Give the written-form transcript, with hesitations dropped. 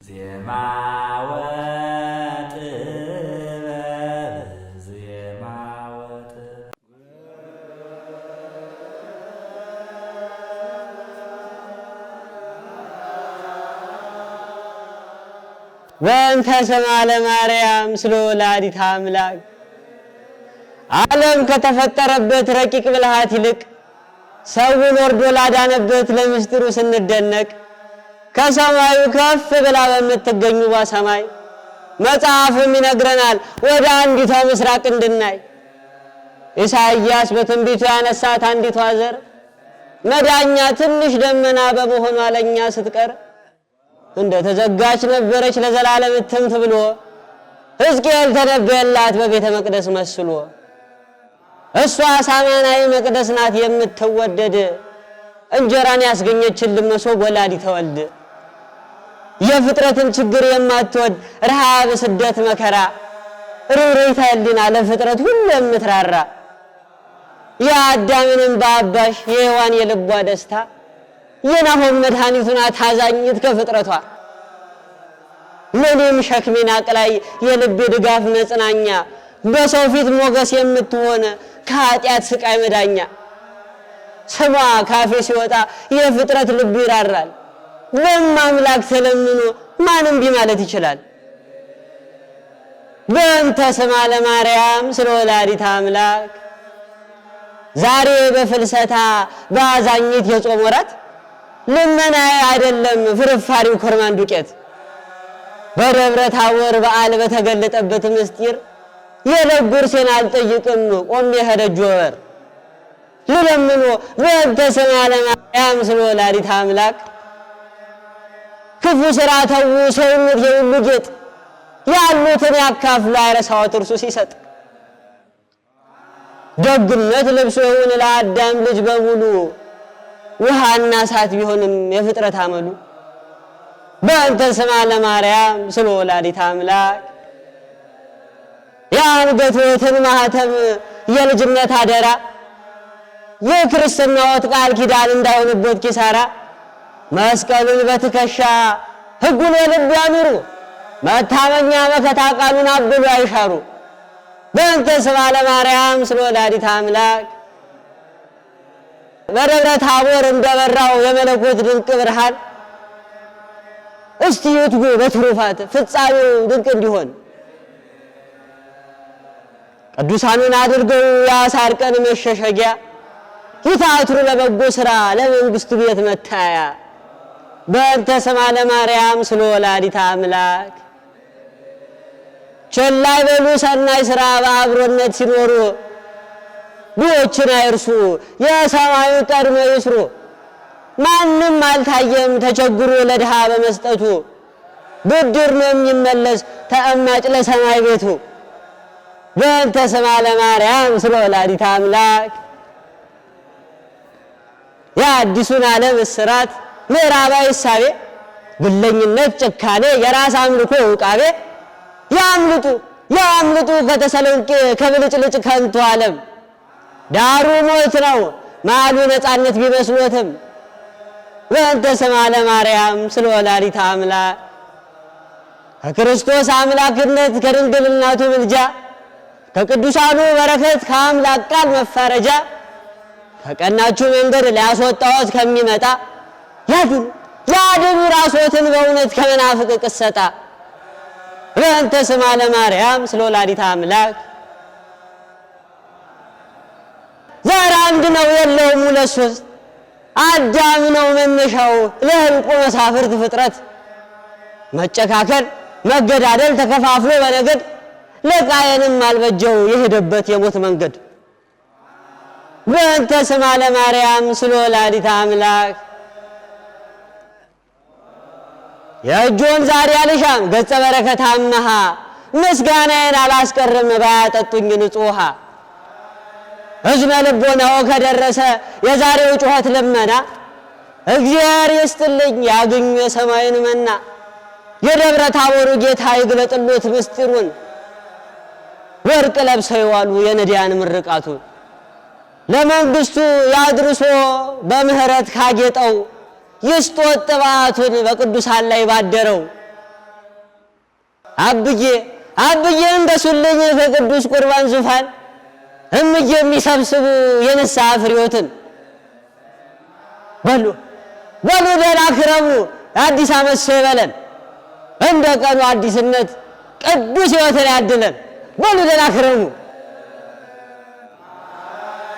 ዜማ ወጥበብ ዜማ ወጥበብ ወእንተ ስማ ለማርያም ስለ ወላዲተ አምላክ ዓለም ከተፈጠረበት ረቂቅ ብልሃት ይልቅ ሰውን ወርዶ ላዳነበት ለምስጢሩ ስንደነቅ ከሰማዩ ከፍ ብላ በምትገኙ በሰማይ መጽሐፉም ይነግረናል ወደ አንዲቷ ምስራቅ እንድናይ። ኢሳይያስ በትንቢቱ ያነሳት አንዲቷ ዘር መዳኛ ትንሽ ደመና በመሆኗ ለኛ ስትቀር እንደ ተዘጋች ነበረች ለዘላለም እትምት ብሎ ሕዝቅኤል ተነበየላት በቤተ መቅደስ መስሎ። እሷ ሳማናዊ መቅደስ ናት የምትወደድ እንጀራን ያስገኘችልን መሶብ ወላዲተ ወልድ። የፍጥረትን ችግር የማትወድ ረሃብ፣ ስደት፣ መከራ ርኅሩኅ ሕሊና ለፍጥረት ሁሉ የምትራራ የአዳምንም በአባሽ የሔዋን የልቧ ደስታ የናሆም መድኃኒቱ ናት አዛኝት ከፍጥረቷ። ለኔም ሸክሜን አቅላይ የልቤ ድጋፍ መጽናኛ በሰው ፊት ሞገስ የምትሆን ከኃጢአት ስቃይ መዳኛ። ስሟ ካፌ ሲወጣ የፍጥረት ልብ ይራራል። በአምላክ ተለምኖ ማንም ቢማለት ይችላል። በእንተ ስማ ለማርያም ስለ ወላዲተ አምላክ ዛሬ በፍልሰታ በአዛኝት የጾም ወራት ልመናዬ አይደለም ፍርፋሪው ኮርማን ዱቄት። በደብረ ታቦር በዓል በተገለጠበት ምስጢር የለጉርሴን አልጠይቅም ቆሜ ከደጅ ወበር ልለምኖ በእንተ ስማ ለማርያም ስለ ወላዲተ አምላክ ክፉ ሥራ ተዉ ሰውነት የሁሉ ጌጥ ያሉትን ያካፍሉ አይረሳዎት እርሱ ሲሰጥ። ደግነት ልብሶ ይሁን ለአዳም ልጅ በሙሉ ውሃና እሳት ቢሆንም የፍጥረት አመሉ። በእንተ ስማ ለማርያም ስለ ወላዲተ አምላክ የአንገትዎትን ማኅተም የልጅነት አደራ የክርስትናዎት ቃል ኪዳን እንዳይሆንበት ኪሳራ መስቀሉን በትከሻ ሕጉን የልብ ያኑሩ መታመኛ መከታ ቃሉን አብሉ አይሻሩ። በእንተ ስማ ለማርያም ስለ ወላዲተ አምላክ በደብረ ታቦር እንደበራው የመለኮት ድንቅ ብርሃን እስቲ ይትጉ በትሩፋት ፍጻሜው ድንቅ እንዲሆን። ቅዱሳኑን አድርገው የአሳር ቀን መሸሸጊያ ይታትሩ ለበጎ ሥራ ለመንግሥቱ ቤት መታያ። በእንተ ስማ ለማርያም ስለ ወላዲተ አምላክ ቸል አይበሉ ሰናይ ሥራ በአብሮነት ሲኖሩ ድሆችን አይርሱ የሰማዩ ቀድሞ ይስሩ። ማንም አልታየም ተቸግሮ ለድሃ በመስጠቱ ብድር ነው የሚመለስ ተአማጭ ለሰማይ ቤቱ። በእንተ ስማ ለማርያም ስለ ወላዲተ አምላክ የአዲሱን ዓለም እስራት ምዕራባዊ እሳቤ ግለኝነት፣ ጭካኔ፣ የራስ አምልኮ ዕውቃቤ ያምልጡ ከተሰሎንቄ ከብልጭልጭ ከንቱ ዓለም። ዳሩ ሞት ነው ማሉ ነፃነት ቢመስሎትም በእንተ ስማ ለማርያም ስለ ወላዲተ አምላክ ከክርስቶስ አምላክነት ከድንግልናቱ ምልጃ ከቅዱሳኑ በረከት ከአምላክ ቃል መፋረጃ ከቀናችሁ መንገድ ሊያስወጣዎት ከሚመጣ ያድኑ ራስዎትን በእውነት ከመናፍቅ ቅሰጣ። በእንተ ስማ ለማርያም ስለ ወላዲተ አምላክ ዘር አንድ ነው የለውም ሁለት ሶስት አዳም ነው መነሻው ለሕልቁ መሳፍርት ፍጥረት። መጨካከል መገዳደል ተከፋፍሎ በነገድ ለቃየንም አልበጀው የሄደበት የሞት መንገድ። በእንተ ስማ ለማርያም ስለ ወላዲተ አምላክ የእጆን ዛሬ አልሻም ገጸ በረከት አመሃ ምስጋናዬን አላስቀርም ባያጠጡኝ ንጹሕ ውሃ። ሕዝነ ልቦናው ከደረሰ የዛሬው ጩኸት ልመና እግዚአብሔር ይስጥልኝ ያግኙ የሰማይን መና። የደብረ ታቦሩ ጌታ ይግለጥሎት ምስጢሩን ወርቅ ለብሰው ይዋሉ የነዳያን ምርቃቱን። ለመንግሥቱ ያድርሶ በምህረት ካጌጠው ይስጦት ጥባቱን በቅዱሳን ላይ ባደረው አብዬ እንደሱልኝ ከቅዱስ ቁርባን ዙፋን እምዬ የሚሰብስቡ የንስሐ ፍሬዎትን በሉ ደህና ክረሙ። አዲስ ዓመት ሰው ይበለን፣ እንደ ቀኑ አዲስነት ቅዱስ ሕይወትን ያድለን። በሉ ደህና ክረሙ።